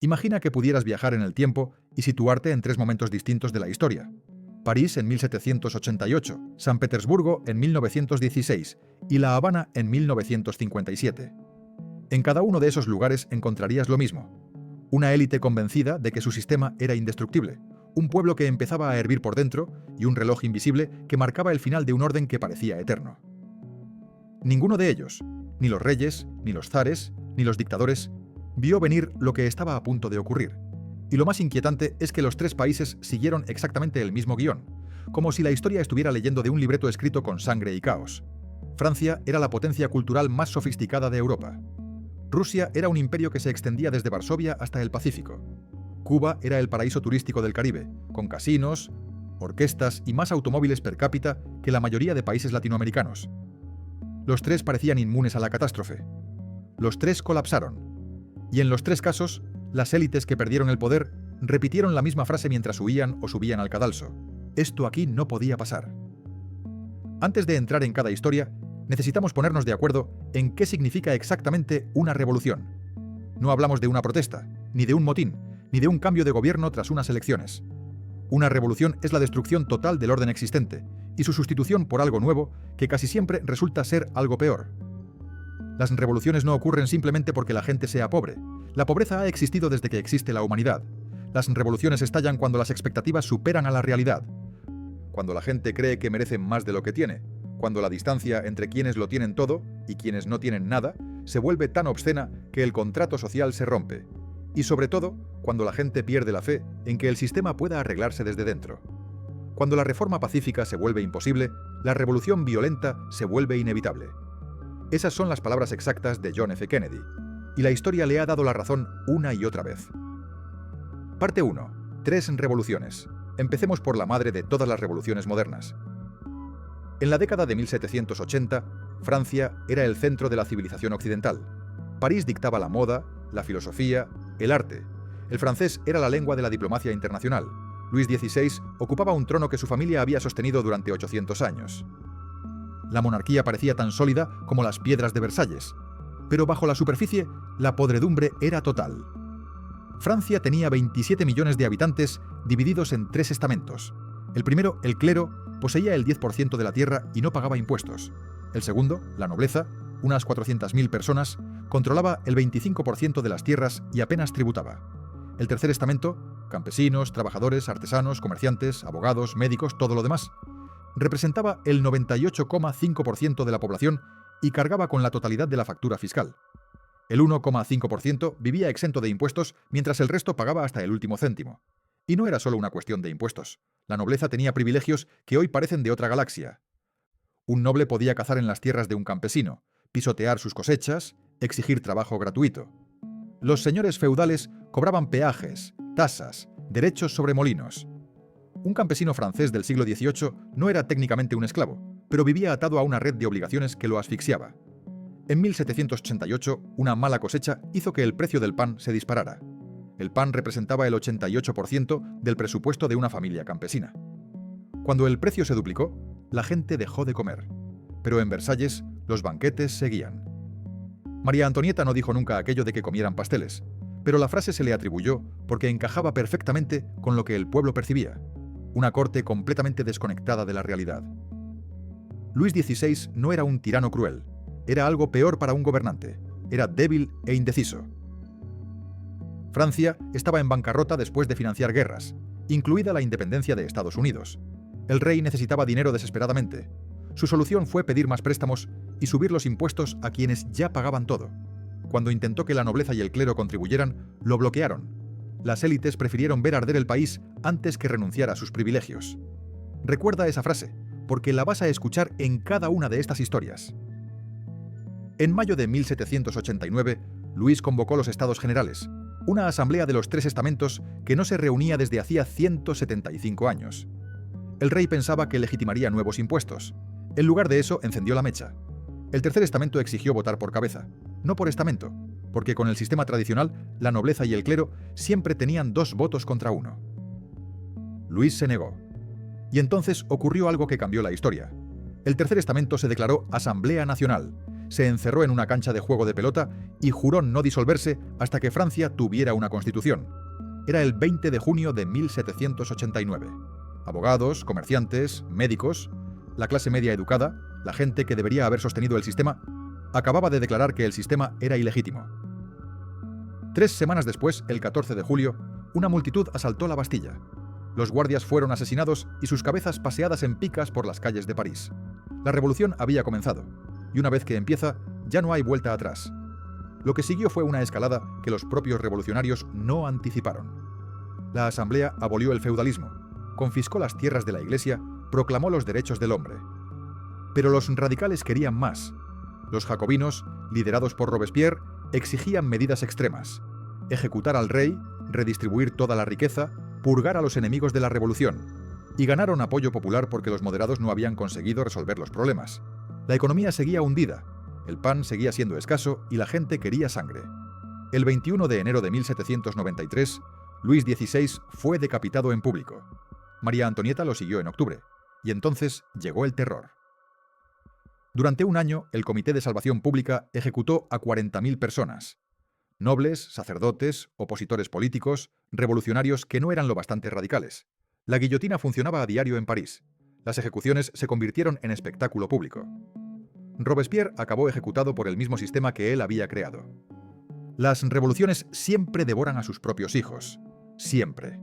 Imagina que pudieras viajar en el tiempo y situarte en tres momentos distintos de la historia. París en 1788, San Petersburgo en 1916 y La Habana en 1957. En cada uno de esos lugares encontrarías lo mismo. Una élite convencida de que su sistema era indestructible, un pueblo que empezaba a hervir por dentro y un reloj invisible que marcaba el final de un orden que parecía eterno. Ninguno de ellos, ni los reyes, ni los zares, ni los dictadores, vio venir lo que estaba a punto de ocurrir. Y lo más inquietante es que los tres países siguieron exactamente el mismo guión, como si la historia estuviera leyendo de un libreto escrito con sangre y caos. Francia era la potencia cultural más sofisticada de Europa. Rusia era un imperio que se extendía desde Varsovia hasta el Pacífico. Cuba era el paraíso turístico del Caribe, con casinos, orquestas y más automóviles per cápita que la mayoría de países latinoamericanos. Los tres parecían inmunes a la catástrofe. Los tres colapsaron. Y en los tres casos, las élites que perdieron el poder repitieron la misma frase mientras huían o subían al cadalso. Esto aquí no podía pasar. Antes de entrar en cada historia, necesitamos ponernos de acuerdo en qué significa exactamente una revolución. No hablamos de una protesta, ni de un motín, ni de un cambio de gobierno tras unas elecciones. Una revolución es la destrucción total del orden existente y su sustitución por algo nuevo que casi siempre resulta ser algo peor. Las revoluciones no ocurren simplemente porque la gente sea pobre. La pobreza ha existido desde que existe la humanidad. Las revoluciones estallan cuando las expectativas superan a la realidad. Cuando la gente cree que merece más de lo que tiene. Cuando la distancia entre quienes lo tienen todo y quienes no tienen nada se vuelve tan obscena que el contrato social se rompe. Y sobre todo, cuando la gente pierde la fe en que el sistema pueda arreglarse desde dentro. Cuando la reforma pacífica se vuelve imposible, la revolución violenta se vuelve inevitable. Esas son las palabras exactas de John F. Kennedy, y la historia le ha dado la razón una y otra vez. Parte 1. Tres revoluciones. Empecemos por la madre de todas las revoluciones modernas. En la década de 1780, Francia era el centro de la civilización occidental. París dictaba la moda, la filosofía, el arte. El francés era la lengua de la diplomacia internacional. Luis XVI ocupaba un trono que su familia había sostenido durante 800 años. La monarquía parecía tan sólida como las piedras de Versalles, pero bajo la superficie, la podredumbre era total. Francia tenía 27 millones de habitantes divididos en tres estamentos. El primero, el clero, poseía el 10% de la tierra y no pagaba impuestos. El segundo, la nobleza, unas 400.000 personas, controlaba el 25% de las tierras y apenas tributaba. El tercer estamento, campesinos, trabajadores, artesanos, comerciantes, abogados, médicos, todo lo demás, representaba el 98,5% de la población y cargaba con la totalidad de la factura fiscal. El 1,5% vivía exento de impuestos, mientras el resto pagaba hasta el último céntimo. Y no era solo una cuestión de impuestos. La nobleza tenía privilegios que hoy parecen de otra galaxia. Un noble podía cazar en las tierras de un campesino, pisotear sus cosechas, exigir trabajo gratuito. Los señores feudales cobraban peajes, tasas, derechos sobre molinos. Un campesino francés del siglo XVIII no era técnicamente un esclavo, pero vivía atado a una red de obligaciones que lo asfixiaba. En 1788, una mala cosecha hizo que el precio del pan se disparara. El pan representaba el 88% del presupuesto de una familia campesina. Cuando el precio se duplicó, la gente dejó de comer. Pero en Versalles, los banquetes seguían. María Antonieta no dijo nunca aquello de que comieran pasteles, pero la frase se le atribuyó porque encajaba perfectamente con lo que el pueblo percibía. Una corte completamente desconectada de la realidad. Luis XVI no era un tirano cruel. Era algo peor para un gobernante. Era débil e indeciso. Francia estaba en bancarrota después de financiar guerras, incluida la independencia de Estados Unidos. El rey necesitaba dinero desesperadamente. Su solución fue pedir más préstamos y subir los impuestos a quienes ya pagaban todo. Cuando intentó que la nobleza y el clero contribuyeran, lo bloquearon. Las élites prefirieron ver arder el país antes que renunciar a sus privilegios. Recuerda esa frase, porque la vas a escuchar en cada una de estas historias. En mayo de 1789, Luis convocó los Estados Generales, una asamblea de los tres estamentos que no se reunía desde hacía 175 años. El rey pensaba que legitimaría nuevos impuestos. En lugar de eso, encendió la mecha. El tercer estamento exigió votar por cabeza, no por estamento, porque con el sistema tradicional, la nobleza y el clero siempre tenían 2 votos contra 1. Luis se negó. Y entonces ocurrió algo que cambió la historia. El tercer estamento se declaró Asamblea Nacional. se encerró en una cancha de juego de pelota y juró no disolverse hasta que Francia tuviera una constitución. Era el 20 de junio de 1789. Abogados, comerciantes, médicos, la clase media educada, la gente que debería haber sostenido el sistema, acababa de declarar que el sistema era ilegítimo. 3 semanas después, el 14 de julio, una multitud asaltó la Bastilla. Los guardias fueron asesinados y sus cabezas paseadas en picas por las calles de París. La revolución había comenzado, y una vez que empieza, ya no hay vuelta atrás. Lo que siguió fue una escalada que los propios revolucionarios no anticiparon. La Asamblea abolió el feudalismo, confiscó las tierras de la Iglesia, proclamó los derechos del hombre. Pero los radicales querían más. Los jacobinos, liderados por Robespierre, exigían medidas extremas: ejecutar al rey, redistribuir toda la riqueza, purgar a los enemigos de la revolución, y ganaron apoyo popular porque los moderados no habían conseguido resolver los problemas. La economía seguía hundida, el pan seguía siendo escaso y la gente quería sangre. El 21 de enero de 1793, Luis XVI fue decapitado en público. María Antonieta lo siguió en octubre, y entonces llegó el terror. Durante un año, el Comité de Salvación Pública ejecutó a 40.000 personas. Nobles, sacerdotes, opositores políticos, revolucionarios que no eran lo bastante radicales. La guillotina funcionaba a diario en París. Las ejecuciones se convirtieron en espectáculo público. Robespierre acabó ejecutado por el mismo sistema que él había creado. Las revoluciones siempre devoran a sus propios hijos. Siempre.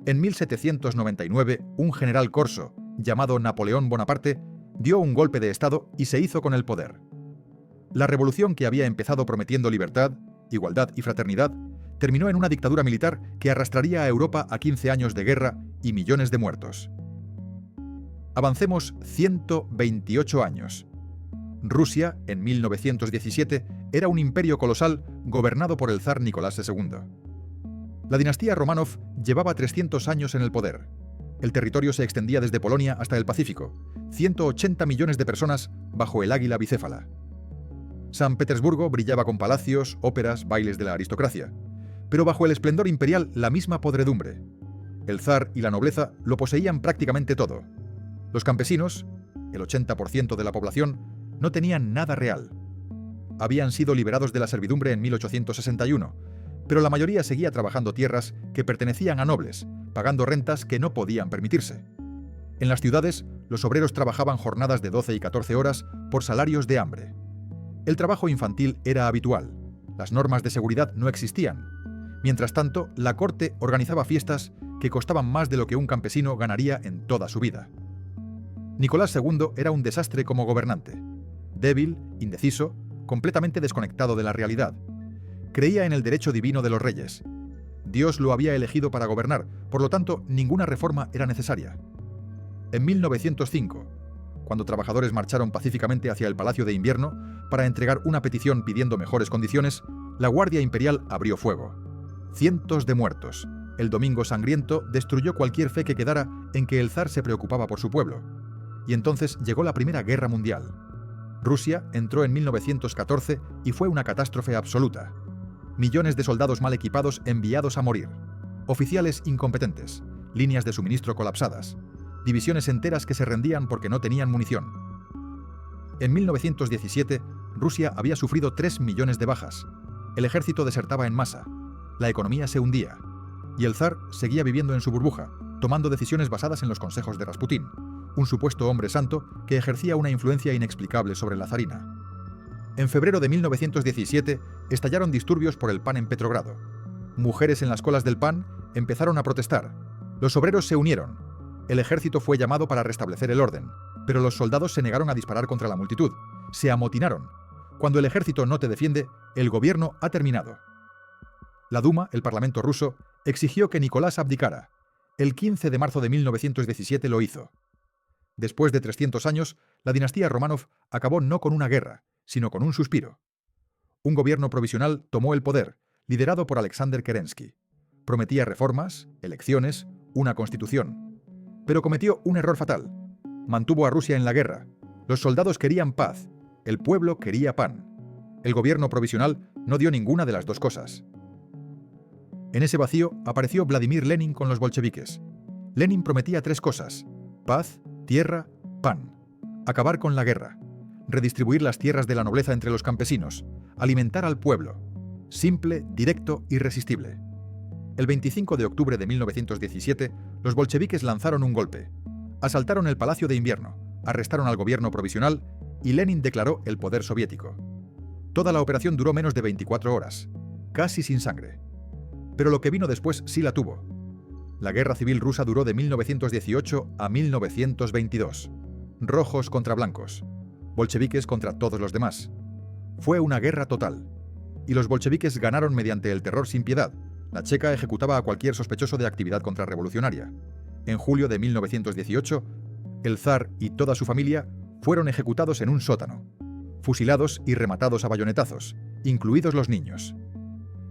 En 1799, un general corso, llamado Napoleón Bonaparte, dio un golpe de Estado y se hizo con el poder. La revolución que había empezado prometiendo libertad, igualdad y fraternidad, terminó en una dictadura militar que arrastraría a Europa a 15 años de guerra y millones de muertos. Avancemos 128 años. Rusia, en 1917, era un imperio colosal gobernado por el zar Nicolás II. La dinastía Románov llevaba 300 años en el poder. El territorio se extendía desde Polonia hasta el Pacífico, 180 millones de personas bajo el águila bicéfala. San Petersburgo brillaba con palacios, óperas, bailes de la aristocracia, pero bajo el esplendor imperial la misma podredumbre. El zar y la nobleza lo poseían prácticamente todo. Los campesinos, el 80% de la población, no tenían nada real. Habían sido liberados de la servidumbre en 1861, pero la mayoría seguía trabajando tierras que pertenecían a nobles, pagando rentas que no podían permitirse. En las ciudades, los obreros trabajaban jornadas de 12 y 14 horas por salarios de hambre. El trabajo infantil era habitual. Las normas de seguridad no existían. Mientras tanto, la corte organizaba fiestas que costaban más de lo que un campesino ganaría en toda su vida. Nicolás II era un desastre como gobernante. Débil, indeciso, completamente desconectado de la realidad. Creía en el derecho divino de los reyes. Dios lo había elegido para gobernar, por lo tanto, ninguna reforma era necesaria. En 1905, cuando trabajadores marcharon pacíficamente hacia el Palacio de Invierno para entregar una petición pidiendo mejores condiciones, la Guardia Imperial abrió fuego. Cientos de muertos. El Domingo Sangriento destruyó cualquier fe que quedara en que el zar se preocupaba por su pueblo. Y entonces llegó la Primera Guerra Mundial. Rusia entró en 1914 y fue una catástrofe absoluta. Millones de soldados mal equipados enviados a morir. Oficiales incompetentes. Líneas de suministro colapsadas. Divisiones enteras que se rendían porque no tenían munición. En 1917, Rusia había sufrido 3 millones de bajas. El ejército desertaba en masa. La economía se hundía. Y el zar seguía viviendo en su burbuja, tomando decisiones basadas en los consejos de Rasputín, un supuesto hombre santo que ejercía una influencia inexplicable sobre la zarina. En febrero de 1917 estallaron disturbios por el pan en Petrogrado. Mujeres en las colas del pan empezaron a protestar. Los obreros se unieron. El ejército fue llamado para restablecer el orden, pero los soldados se negaron a disparar contra la multitud. Se amotinaron. Cuando el ejército no te defiende, el gobierno ha terminado. La Duma, el parlamento ruso, exigió que Nicolás abdicara. El 15 de marzo de 1917 lo hizo. Después de 300 años, la dinastía Románov acabó no con una guerra, sino con un suspiro. Un gobierno provisional tomó el poder, liderado por Alexander Kerensky. Prometía reformas, elecciones, una constitución. Pero cometió un error fatal. Mantuvo a Rusia en la guerra. Los soldados querían paz, el pueblo quería pan. El gobierno provisional no dio ninguna de las dos cosas. En ese vacío apareció Vladimir Lenin con los bolcheviques. Lenin prometía 3 cosas: paz, tierra, pan. Acabar con la guerra. redistribuir las tierras de la nobleza entre los campesinos, alimentar al pueblo. Simple, directo, irresistible. El 25 de octubre de 1917, los bolcheviques lanzaron un golpe. Asaltaron el Palacio de Invierno, arrestaron al gobierno provisional y Lenin declaró el poder soviético. Toda la operación duró menos de 24 horas, casi sin sangre. Pero lo que vino después sí la tuvo. La guerra civil rusa duró de 1918 a 1922. Rojos contra blancos, bolcheviques contra todos los demás. Fue una guerra total. Y los bolcheviques ganaron mediante el terror sin piedad. La Checa ejecutaba a cualquier sospechoso de actividad contrarrevolucionaria. En julio de 1918, el zar y toda su familia fueron ejecutados en un sótano, fusilados y rematados a bayonetazos, incluidos los niños.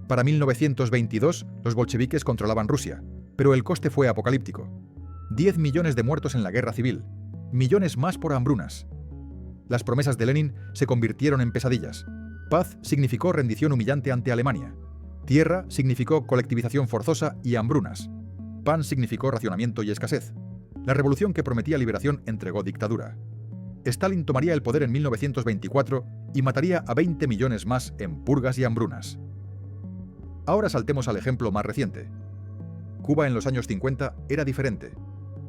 Para 1922, los bolcheviques controlaban Rusia, pero el coste fue apocalíptico. 10 millones de muertos en la guerra civil, millones más por hambrunas. Las promesas de Lenin se convirtieron en pesadillas. Paz significó rendición humillante ante Alemania. Tierra significó colectivización forzosa y hambrunas. Pan significó racionamiento y escasez. La revolución que prometía liberación entregó dictadura. Stalin tomaría el poder en 1924 y mataría a 20 millones más en purgas y hambrunas. Ahora saltemos al ejemplo más reciente. Cuba en los años 50 era diferente.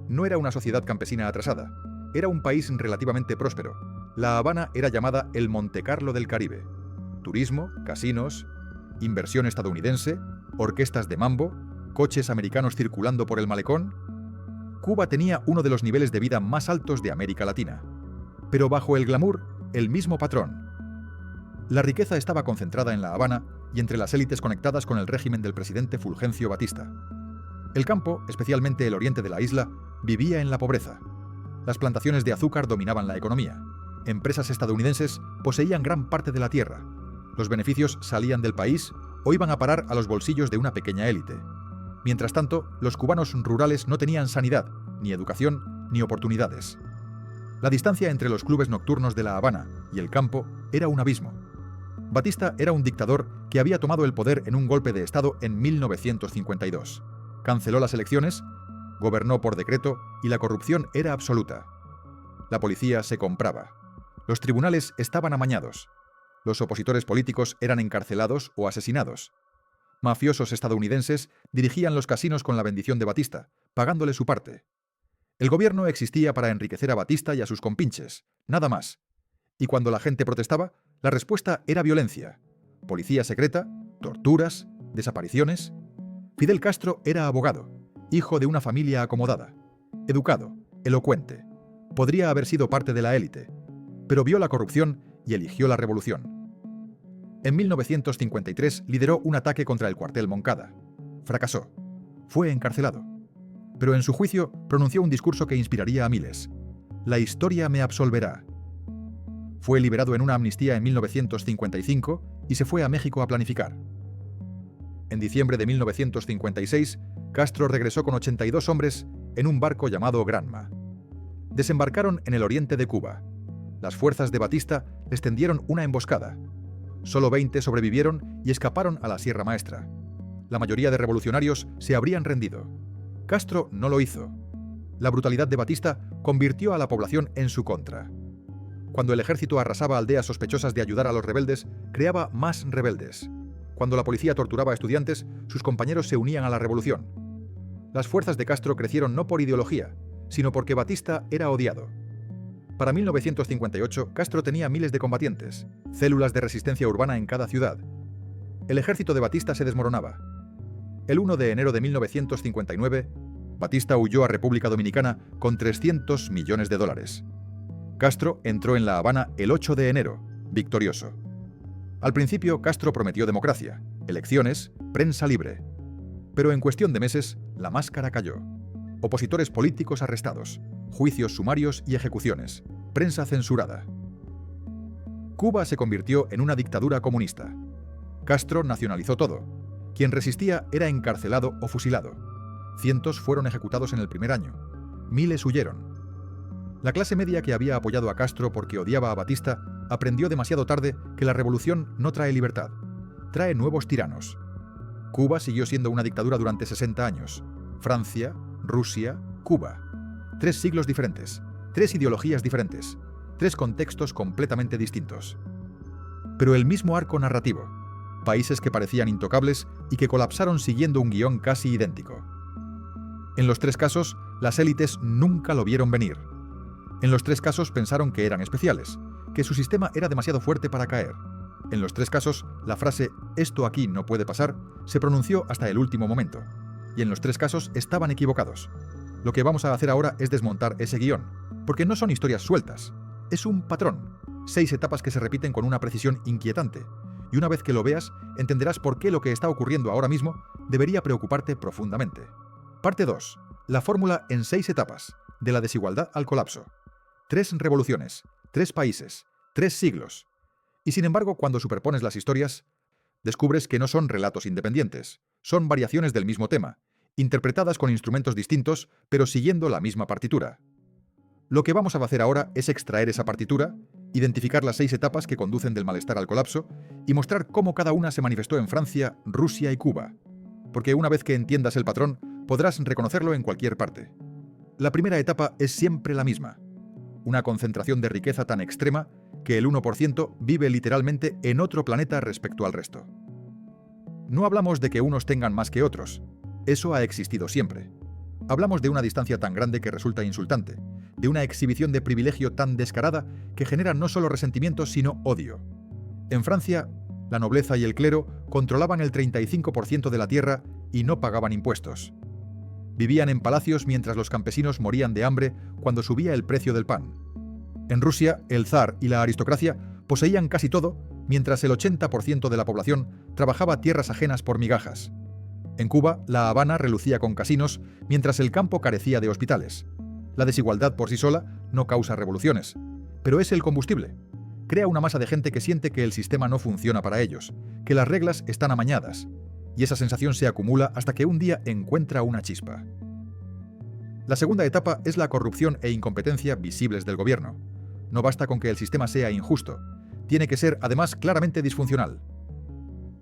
No era una sociedad campesina atrasada, era un país relativamente próspero. La Habana era llamada el Montecarlo del Caribe. Turismo, casinos, inversión estadounidense, orquestas de mambo, coches americanos circulando por el malecón. Cuba tenía uno de los niveles de vida más altos de América Latina. Pero bajo el glamour, el mismo patrón. La riqueza estaba concentrada en La Habana y entre las élites conectadas con el régimen del presidente Fulgencio Batista. El campo, especialmente el oriente de la isla, vivía en la pobreza. Las plantaciones de azúcar dominaban la economía. Empresas estadounidenses poseían gran parte de la tierra. Los beneficios salían del país o iban a parar a los bolsillos de una pequeña élite. Mientras tanto, los cubanos rurales no tenían sanidad, ni educación, ni oportunidades. La distancia entre los clubes nocturnos de La Habana y el campo era un abismo. Batista era un dictador que había tomado el poder en un golpe de Estado en 1952. Canceló las elecciones, gobernó por decreto y la corrupción era absoluta. La policía se compraba. Los tribunales estaban amañados. Los opositores políticos eran encarcelados o asesinados. Mafiosos estadounidenses dirigían los casinos con la bendición de Batista, pagándole su parte. El gobierno existía para enriquecer a Batista y a sus compinches, nada más. Y cuando la gente protestaba, la respuesta era violencia. Policía secreta, torturas, desapariciones. Fidel Castro era abogado, hijo de una familia acomodada, educado, elocuente. Podría haber sido parte de la élite, pero vio la corrupción y eligió la revolución. En 1953 lideró un ataque contra el cuartel Moncada. Fracasó. Fue encarcelado. Pero en su juicio pronunció un discurso que inspiraría a miles. La historia me absolverá. Fue liberado en una amnistía en 1955 y se fue a México a planificar. En diciembre de 1956, Castro regresó con 82 hombres en un barco llamado Granma. Desembarcaron en el oriente de Cuba. Las fuerzas de Batista les tendieron una emboscada. Solo 20 sobrevivieron y escaparon a la Sierra Maestra. La mayoría de revolucionarios se habrían rendido. Castro no lo hizo. La brutalidad de Batista convirtió a la población en su contra. Cuando el ejército arrasaba aldeas sospechosas de ayudar a los rebeldes, creaba más rebeldes. Cuando la policía torturaba a estudiantes, sus compañeros se unían a la revolución. Las fuerzas de Castro crecieron no por ideología, sino porque Batista era odiado. Para 1958, Castro tenía miles de combatientes, células de resistencia urbana en cada ciudad. El ejército de Batista se desmoronaba. El 1 de enero de 1959, Batista huyó a República Dominicana con $300 millones. Castro entró en La Habana el 8 de enero, victorioso. Al principio, Castro prometió democracia, elecciones, prensa libre. Pero en cuestión de meses, la máscara cayó. Opositores políticos arrestados, juicios sumarios y ejecuciones, prensa censurada. Cuba se convirtió en una dictadura comunista. Castro nacionalizó todo. Quien resistía era encarcelado o fusilado. Cientos fueron ejecutados en el primer año. Miles huyeron. La clase media que había apoyado a Castro porque odiaba a Batista aprendió demasiado tarde que la revolución no trae libertad, trae nuevos tiranos. Cuba siguió siendo una dictadura durante 60 años. Francia, Rusia, Cuba. 3 siglos diferentes, 3 ideologías diferentes. tres contextos completamente distintos. Pero el mismo arco narrativo, países que parecían intocables y que colapsaron siguiendo un guión casi idéntico. En los tres casos, las élites nunca lo vieron venir. En los tres casos pensaron que eran especiales, que su sistema era demasiado fuerte para caer. En los tres casos, la frase «esto aquí no puede pasar» se pronunció hasta el último momento. Y en los tres casos estaban equivocados. Lo que vamos a hacer ahora es desmontar ese guión, porque no son historias sueltas. Es un patrón, 6 etapas que se repiten con una precisión inquietante. Y una vez que lo veas, entenderás por qué lo que está ocurriendo ahora mismo debería preocuparte profundamente. Parte 2. La fórmula en 6 etapas, de la desigualdad al colapso. 3 revoluciones, 3 países, 3 siglos. Y sin embargo, cuando superpones las historias, descubres que no son relatos independientes, son variaciones del mismo tema, interpretadas con instrumentos distintos, pero siguiendo la misma partitura. Lo que vamos a hacer ahora es extraer esa partitura, identificar las 6 etapas que conducen del malestar al colapso y mostrar cómo cada una se manifestó en Francia, Rusia y Cuba. Porque una vez que entiendas el patrón, podrás reconocerlo en cualquier parte. La primera etapa es siempre la misma. Una concentración de riqueza tan extrema que el 1% vive literalmente en otro planeta respecto al resto. No hablamos de que unos tengan más que otros. Eso ha existido siempre. Hablamos de una distancia tan grande que resulta insultante, de una exhibición de privilegio tan descarada que genera no solo resentimiento sino odio. En Francia, la nobleza y el clero controlaban el 35% de la tierra y no pagaban impuestos. Vivían en palacios mientras los campesinos morían de hambre cuando subía el precio del pan. En Rusia, el zar y la aristocracia poseían casi todo, mientras el 80% de la población trabajaba tierras ajenas por migajas. En Cuba, La Habana relucía con casinos, mientras el campo carecía de hospitales. La desigualdad por sí sola no causa revoluciones, pero es el combustible. Crea una masa de gente que siente que el sistema no funciona para ellos, que las reglas están amañadas, y esa sensación se acumula hasta que un día encuentra una chispa. La segunda etapa es la corrupción e incompetencia visibles del gobierno. No basta con que el sistema sea injusto, tiene que ser además claramente disfuncional.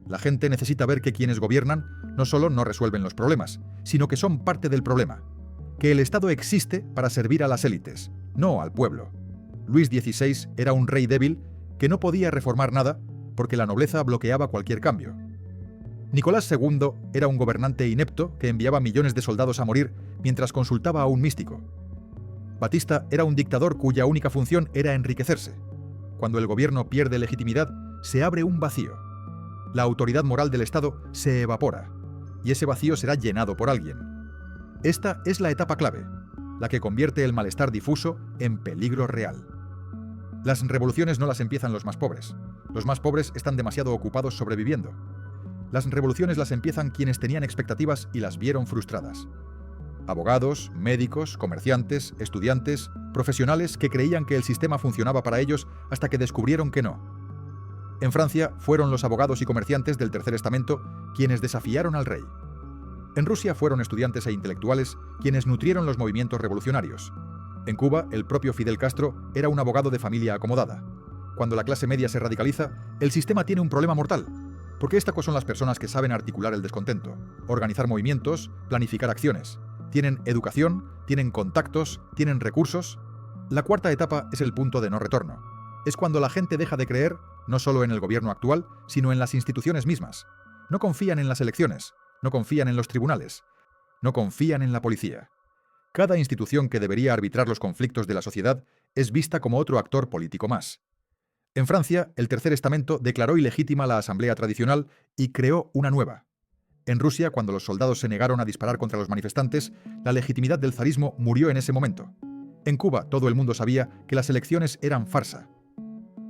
La gente necesita ver que quienes gobiernan no solo no resuelven los problemas, sino que son parte del problema. Que el Estado existe para servir a las élites, no al pueblo. Luis XVI era un rey débil que no podía reformar nada porque la nobleza bloqueaba cualquier cambio. Nicolás II era un gobernante inepto que enviaba millones de soldados a morir mientras consultaba a un místico. Batista era un dictador cuya única función era enriquecerse. Cuando el gobierno pierde legitimidad, se abre un vacío. La autoridad moral del Estado se evapora, y ese vacío será llenado por alguien. Esta es la etapa clave, la que convierte el malestar difuso en peligro real. Las revoluciones no las empiezan los más pobres. Los más pobres están demasiado ocupados sobreviviendo. Las revoluciones las empiezan quienes tenían expectativas y las vieron frustradas. Abogados, médicos, comerciantes, estudiantes, profesionales que creían que el sistema funcionaba para ellos hasta que descubrieron que no. En Francia fueron los abogados y comerciantes del Tercer Estamento quienes desafiaron al rey. En Rusia fueron estudiantes e intelectuales quienes nutrieron los movimientos revolucionarios. En Cuba, el propio Fidel Castro era un abogado de familia acomodada. Cuando la clase media se radicaliza, el sistema tiene un problema mortal. Porque estas son las personas que saben articular el descontento, organizar movimientos, planificar acciones. Tienen educación, tienen contactos, tienen recursos. La cuarta etapa es el punto de no retorno. Es cuando la gente deja de creer no solo en el gobierno actual, sino en las instituciones mismas. No confían en las elecciones, no confían en los tribunales, no confían en la policía. Cada institución que debería arbitrar los conflictos de la sociedad es vista como otro actor político más. En Francia, el Tercer Estamento declaró ilegítima la asamblea tradicional y creó una nueva. En Rusia, cuando los soldados se negaron a disparar contra los manifestantes, la legitimidad del zarismo murió en ese momento. En Cuba, todo el mundo sabía que las elecciones eran farsa.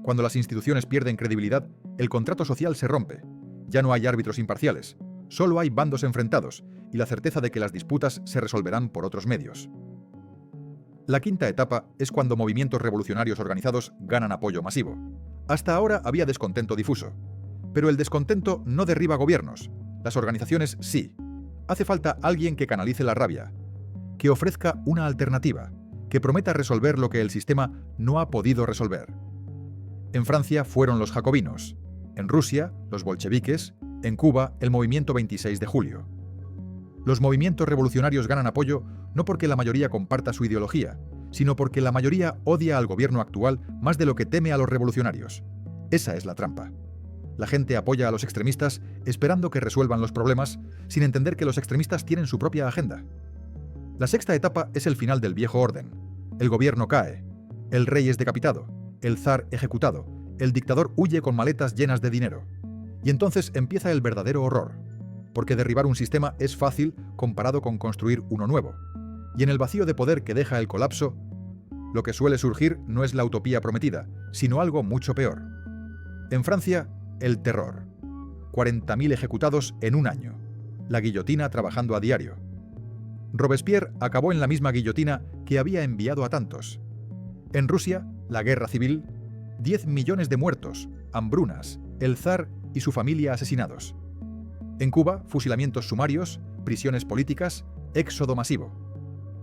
Cuando las instituciones pierden credibilidad, el contrato social se rompe. Ya no hay árbitros imparciales, solo hay bandos enfrentados y la certeza de que las disputas se resolverán por otros medios. La quinta etapa es cuando movimientos revolucionarios organizados ganan apoyo masivo. Hasta ahora había descontento difuso. Pero el descontento no derriba gobiernos. Las organizaciones sí. Hace falta alguien que canalice la rabia, que ofrezca una alternativa, que prometa resolver lo que el sistema no ha podido resolver. En Francia fueron los jacobinos, en Rusia los bolcheviques, en Cuba el movimiento 26 de julio. Los movimientos revolucionarios ganan apoyo no porque la mayoría comparta su ideología, sino porque la mayoría odia al gobierno actual más de lo que teme a los revolucionarios. Esa es la trampa. La gente apoya a los extremistas esperando que resuelvan los problemas, sin entender que los extremistas tienen su propia agenda. La sexta etapa es el final del viejo orden. El gobierno cae, el rey es decapitado, el zar ejecutado, el dictador huye con maletas llenas de dinero. Y entonces empieza el verdadero horror, porque derribar un sistema es fácil comparado con construir uno nuevo. Y en el vacío de poder que deja el colapso, lo que suele surgir no es la utopía prometida, sino algo mucho peor. En Francia, el terror. 40.000 ejecutados en un año. La guillotina trabajando a diario. Robespierre acabó en la misma guillotina que había enviado a tantos. En Rusia, la guerra civil, 10 millones de muertos, hambrunas, el zar y su familia asesinados. En Cuba, fusilamientos sumarios, prisiones políticas, éxodo masivo.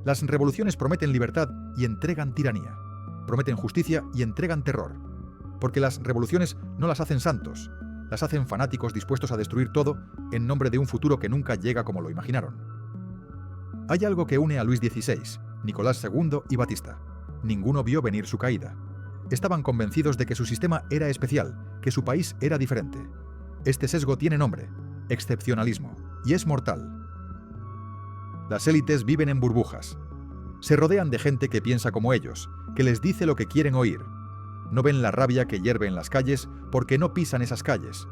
Las revoluciones prometen libertad y entregan tiranía. Prometen justicia y entregan terror. Porque las revoluciones no las hacen santos, las hacen fanáticos dispuestos a destruir todo en nombre de un futuro que nunca llega como lo imaginaron. Hay algo que une a Luis XVI, Nicolás II y Batista. Ninguno vio venir su caída. Estaban convencidos de que su sistema era especial, que su país era diferente. Este sesgo tiene nombre, excepcionalismo, y es mortal. Las élites viven en burbujas. Se rodean de gente que piensa como ellos, que les dice lo que quieren oír. No ven la rabia que hierve en las calles porque no pisan esas calles.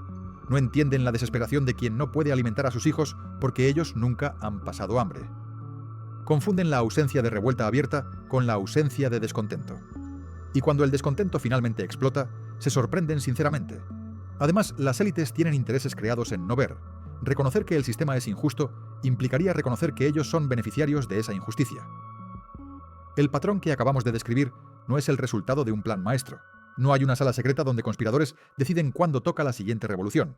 No entienden la desesperación de quien no puede alimentar a sus hijos porque ellos nunca han pasado hambre. Confunden la ausencia de revuelta abierta con la ausencia de descontento. Y cuando el descontento finalmente explota, se sorprenden sinceramente. Además, las élites tienen intereses creados en no ver. Reconocer que el sistema es injusto implicaría reconocer que ellos son beneficiarios de esa injusticia. El patrón que acabamos de describir no es el resultado de un plan maestro. No hay una sala secreta donde conspiradores deciden cuándo toca la siguiente revolución.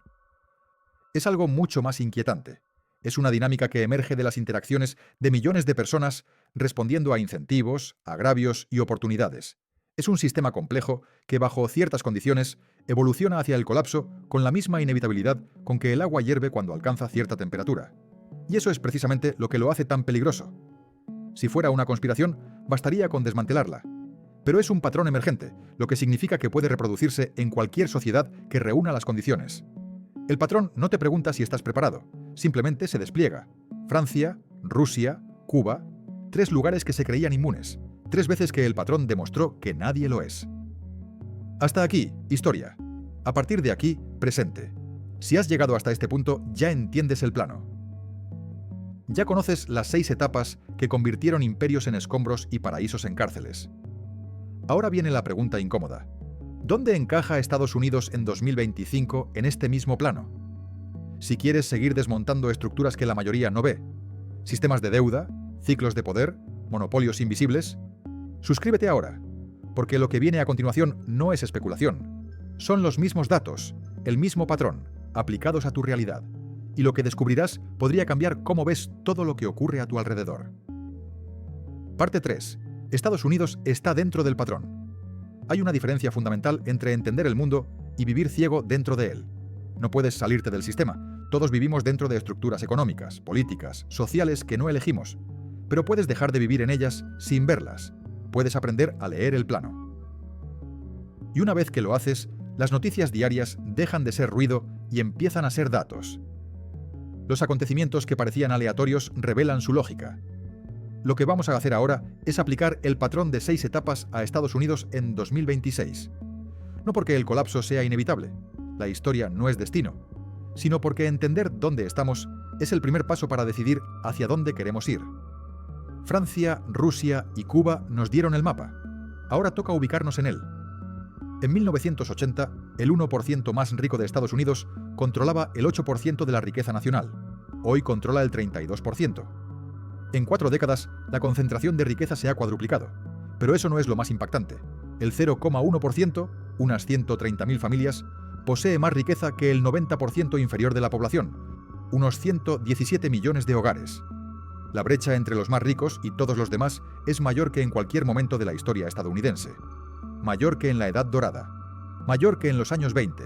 Es algo mucho más inquietante. Es una dinámica que emerge de las interacciones de millones de personas respondiendo a incentivos, agravios y oportunidades. Es un sistema complejo que, bajo ciertas condiciones, evoluciona hacia el colapso con la misma inevitabilidad con que el agua hierve cuando alcanza cierta temperatura. Y eso es precisamente lo que lo hace tan peligroso. Si fuera una conspiración, bastaría con desmantelarla. Pero es un patrón emergente, lo que significa que puede reproducirse en cualquier sociedad que reúna las condiciones. El patrón no te pregunta si estás preparado, simplemente se despliega. Francia, Rusia, Cuba, 3 lugares que se creían inmunes, 3 veces que el patrón demostró que nadie lo es. Hasta aquí, historia. A partir de aquí, presente. Si has llegado hasta este punto, ya entiendes el plano. Ya conoces las 6 etapas que convirtieron imperios en escombros y paraísos en cárceles. Ahora viene la pregunta incómoda. ¿Dónde encaja Estados Unidos en 2025 en este mismo plano? Si quieres seguir desmontando estructuras que la mayoría no ve, sistemas de deuda, ciclos de poder, monopolios invisibles, suscríbete ahora, porque lo que viene a continuación no es especulación. Son los mismos datos, el mismo patrón, aplicados a tu realidad. Y lo que descubrirás podría cambiar cómo ves todo lo que ocurre a tu alrededor. Parte 3. Estados Unidos está dentro del patrón. Hay una diferencia fundamental entre entender el mundo y vivir ciego dentro de él. No puedes salirte del sistema. Todos vivimos dentro de estructuras económicas, políticas, sociales que no elegimos. Pero puedes dejar de vivir en ellas sin verlas. Puedes aprender a leer el plano. Y una vez que lo haces, las noticias diarias dejan de ser ruido y empiezan a ser datos. Los acontecimientos que parecían aleatorios revelan su lógica. Lo que vamos a hacer ahora es aplicar el patrón de 6 etapas a Estados Unidos en 2026. No porque el colapso sea inevitable, la historia no es destino, sino porque entender dónde estamos es el primer paso para decidir hacia dónde queremos ir. Francia, Rusia y Cuba nos dieron el mapa. Ahora toca ubicarnos en él. En 1980, el 1% más rico de Estados Unidos controlaba el 8% de la riqueza nacional. Hoy controla el 32%. En 4 décadas, la concentración de riqueza se ha cuadruplicado. Pero eso no es lo más impactante. El 0,1%, unas 130.000 familias, posee más riqueza que el 90% inferior de la población, unos 117 millones de hogares. La brecha entre los más ricos y todos los demás es mayor que en cualquier momento de la historia estadounidense. Mayor que en la Edad Dorada. Mayor que en los años 20.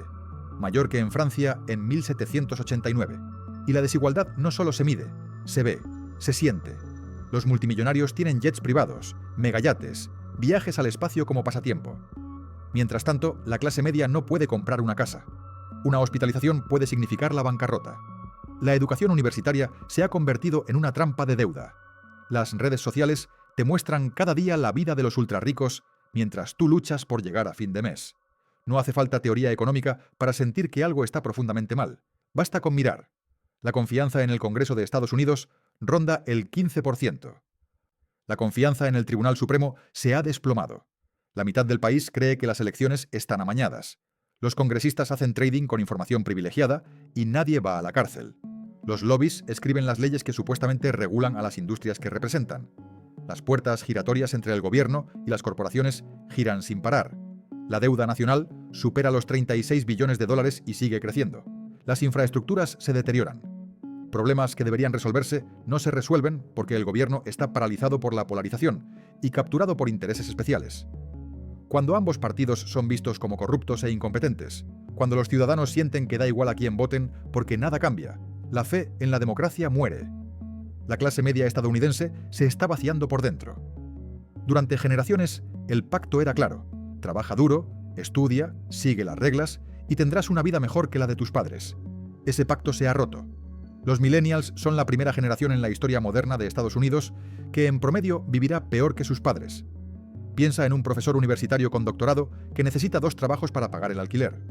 Mayor que en Francia en 1789. Y la desigualdad no solo se mide, se ve, se siente. Los multimillonarios tienen jets privados, megayates, viajes al espacio como pasatiempo. Mientras tanto, la clase media no puede comprar una casa. Una hospitalización puede significar la bancarrota. La educación universitaria se ha convertido en una trampa de deuda. Las redes sociales te muestran cada día la vida de los ultrarricos mientras tú luchas por llegar a fin de mes. No hace falta teoría económica para sentir que algo está profundamente mal. Basta con mirar. La confianza en el Congreso de Estados Unidos ronda el 15%. La confianza en el Tribunal Supremo se ha desplomado. La mitad del país cree que las elecciones están amañadas. Los congresistas hacen trading con información privilegiada y nadie va a la cárcel. Los lobbies escriben las leyes que supuestamente regulan a las industrias que representan. Las puertas giratorias entre el gobierno y las corporaciones giran sin parar. La deuda nacional supera los 36 billones de dólares y sigue creciendo. Las infraestructuras se deterioran. Problemas que deberían resolverse no se resuelven porque el gobierno está paralizado por la polarización y capturado por intereses especiales. Cuando ambos partidos son vistos como corruptos e incompetentes, cuando los ciudadanos sienten que da igual a quién voten porque nada cambia, la fe en la democracia muere. La clase media estadounidense se está vaciando por dentro. Durante generaciones, el pacto era claro: trabaja duro, estudia, sigue las reglas y tendrás una vida mejor que la de tus padres. Ese pacto se ha roto. Los millennials son la primera generación en la historia moderna de Estados Unidos que en promedio vivirá peor que sus padres. Piensa en un profesor universitario con doctorado que necesita 2 trabajos para pagar el alquiler.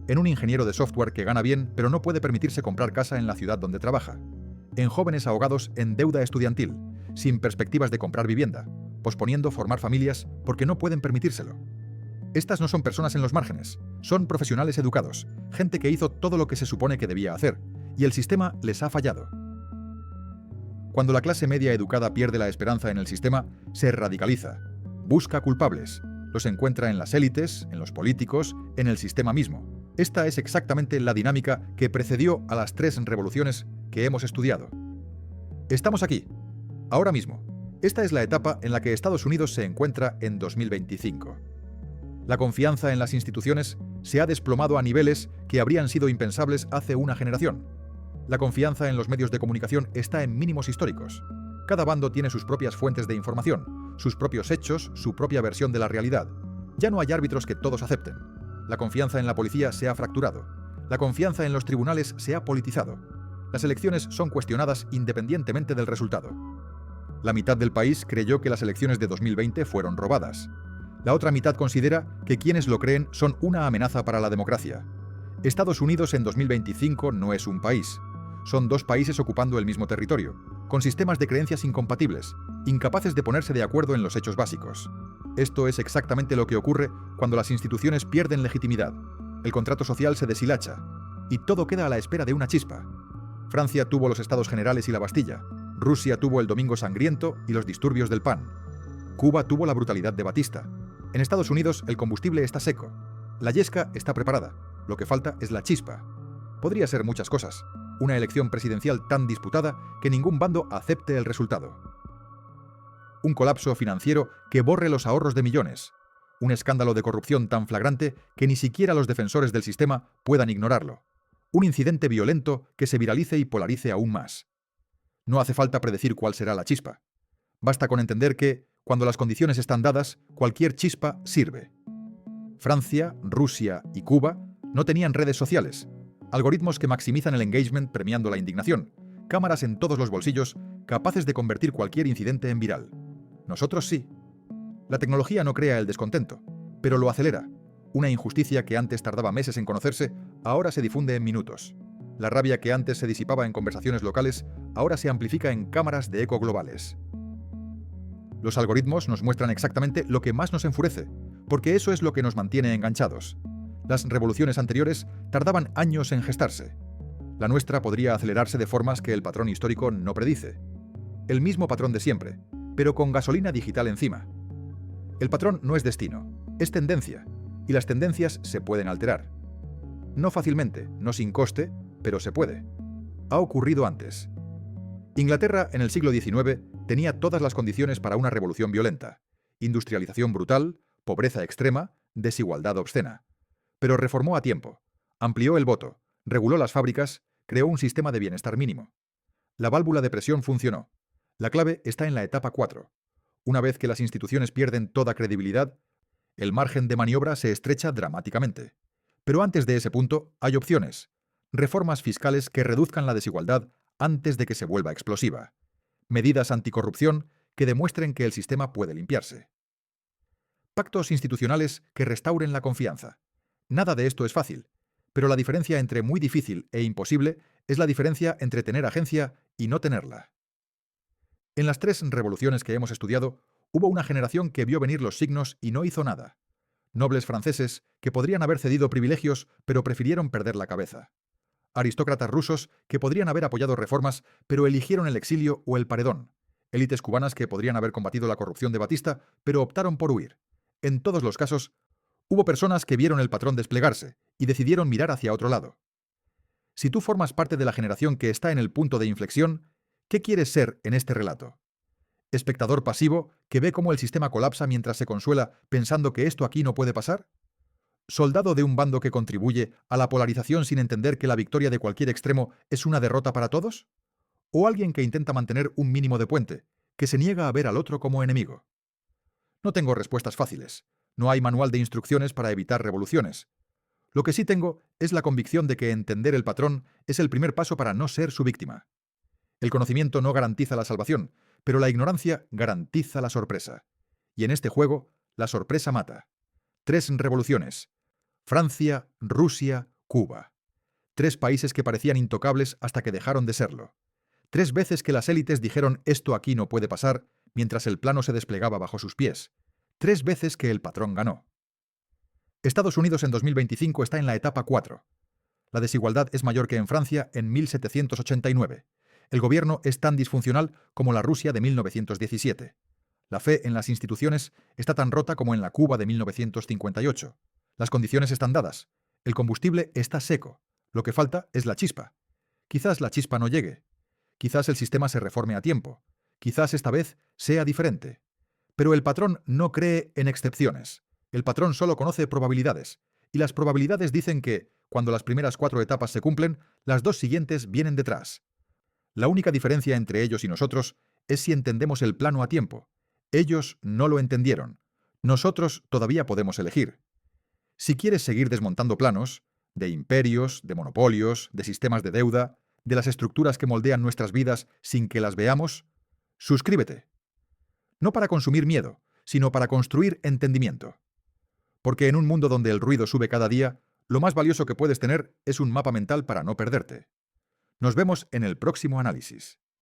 En un ingeniero de software que gana bien pero no puede permitirse comprar casa en la ciudad donde trabaja. En jóvenes ahogados en deuda estudiantil, sin perspectivas de comprar vivienda, posponiendo formar familias porque no pueden permitírselo. Estas no son personas en los márgenes, son profesionales educados, gente que hizo todo lo que se supone que debía hacer, y el sistema les ha fallado. Cuando la clase media educada pierde la esperanza en el sistema, se radicaliza, busca culpables, los encuentra en las élites, en los políticos, en el sistema mismo. Esta es exactamente la dinámica que precedió a las 3 revoluciones que hemos estudiado. Estamos aquí, ahora mismo. Esta es la etapa en la que Estados Unidos se encuentra en 2025. La confianza en las instituciones se ha desplomado a niveles que habrían sido impensables hace una generación. La confianza en los medios de comunicación está en mínimos históricos. Cada bando tiene sus propias fuentes de información, sus propios hechos, su propia versión de la realidad. Ya no hay árbitros que todos acepten. La confianza en la policía se ha fracturado. La confianza en los tribunales se ha politizado. Las elecciones son cuestionadas independientemente del resultado. La mitad del país creyó que las elecciones de 2020 fueron robadas. La otra mitad considera que quienes lo creen son una amenaza para la democracia. Estados Unidos en 2025 no es un país. Son 2 países ocupando el mismo territorio, con sistemas de creencias incompatibles, incapaces de ponerse de acuerdo en los hechos básicos. Esto es exactamente lo que ocurre cuando las instituciones pierden legitimidad. El contrato social se deshilacha, y todo queda a la espera de una chispa. Francia tuvo los Estados Generales y la Bastilla. Rusia tuvo el Domingo Sangriento y los disturbios del PAN. Cuba tuvo la brutalidad de Batista. En Estados Unidos el combustible está seco. La yesca está preparada. Lo que falta es la chispa. Podría ser muchas cosas. Una elección presidencial tan disputada que ningún bando acepte el resultado. Un colapso financiero que borre los ahorros de millones. Un escándalo de corrupción tan flagrante que ni siquiera los defensores del sistema puedan ignorarlo. Un incidente violento que se viralice y polarice aún más. No hace falta predecir cuál será la chispa. Basta con entender que, cuando las condiciones están dadas, cualquier chispa sirve. Francia, Rusia y Cuba no tenían redes sociales, algoritmos que maximizan el engagement premiando la indignación, cámaras en todos los bolsillos capaces de convertir cualquier incidente en viral. Nosotros sí. La tecnología no crea el descontento, pero lo acelera. Una injusticia que antes tardaba meses en conocerse, ahora se difunde en minutos. La rabia que antes se disipaba en conversaciones locales, ahora se amplifica en cámaras de eco globales. Los algoritmos nos muestran exactamente lo que más nos enfurece, porque eso es lo que nos mantiene enganchados. Las revoluciones anteriores tardaban años en gestarse. La nuestra podría acelerarse de formas que el patrón histórico no predice. El mismo patrón de siempre, pero con gasolina digital encima. El patrón no es destino, es tendencia, y las tendencias se pueden alterar. No fácilmente, no sin coste, pero se puede. Ha ocurrido antes. Inglaterra en el siglo XIX tenía todas las condiciones para una revolución violenta: industrialización brutal, pobreza extrema, desigualdad obscena. Pero reformó a tiempo, amplió el voto, reguló las fábricas, creó un sistema de bienestar mínimo. La válvula de presión funcionó. La clave está en la etapa 4. Una vez que las instituciones pierden toda credibilidad, el margen de maniobra se estrecha dramáticamente. Pero antes de ese punto hay opciones. Reformas fiscales que reduzcan la desigualdad antes de que se vuelva explosiva. Medidas anticorrupción que demuestren que el sistema puede limpiarse. Pactos institucionales que restauren la confianza. Nada de esto es fácil, pero la diferencia entre muy difícil e imposible es la diferencia entre tener agencia y no tenerla. En las 3 revoluciones que hemos estudiado, hubo una generación que vio venir los signos y no hizo nada. Nobles franceses que podrían haber cedido privilegios, pero prefirieron perder la cabeza. Aristócratas rusos que podrían haber apoyado reformas, pero eligieron el exilio o el paredón. Élites cubanas que podrían haber combatido la corrupción de Batista, pero optaron por huir. En todos los casos, hubo personas que vieron el patrón desplegarse y decidieron mirar hacia otro lado. Si tú formas parte de la generación que está en el punto de inflexión, ¿qué quieres ser en este relato? ¿Espectador pasivo que ve cómo el sistema colapsa mientras se consuela pensando que esto aquí no puede pasar? ¿Soldado de un bando que contribuye a la polarización sin entender que la victoria de cualquier extremo es una derrota para todos? ¿O alguien que intenta mantener un mínimo de puente, que se niega a ver al otro como enemigo? No tengo respuestas fáciles. No hay manual de instrucciones para evitar revoluciones. Lo que sí tengo es la convicción de que entender el patrón es el primer paso para no ser su víctima. El conocimiento no garantiza la salvación, pero la ignorancia garantiza la sorpresa. Y en este juego, la sorpresa mata. 3 revoluciones. Francia, Rusia, Cuba. 3 países que parecían intocables hasta que dejaron de serlo. 3 veces que las élites dijeron esto aquí no puede pasar, mientras el plano se desplegaba bajo sus pies. 3 veces que el patrón ganó. Estados Unidos en 2025 está en la etapa 4. La desigualdad es mayor que en Francia en 1789. El gobierno es tan disfuncional como la Rusia de 1917. La fe en las instituciones está tan rota como en la Cuba de 1958. Las condiciones están dadas. El combustible está seco. Lo que falta es la chispa. Quizás la chispa no llegue. Quizás el sistema se reforme a tiempo. Quizás esta vez sea diferente. Pero el patrón no cree en excepciones. El patrón solo conoce probabilidades. Y las probabilidades dicen que, cuando las primeras 4 etapas se cumplen, las 2 siguientes vienen detrás. La única diferencia entre ellos y nosotros es si entendemos el plano a tiempo. Ellos no lo entendieron. Nosotros todavía podemos elegir. Si quieres seguir desmontando planos, de imperios, de monopolios, de sistemas de deuda, de las estructuras que moldean nuestras vidas sin que las veamos, suscríbete. No para consumir miedo, sino para construir entendimiento. Porque en un mundo donde el ruido sube cada día, lo más valioso que puedes tener es un mapa mental para no perderte. Nos vemos en el próximo análisis.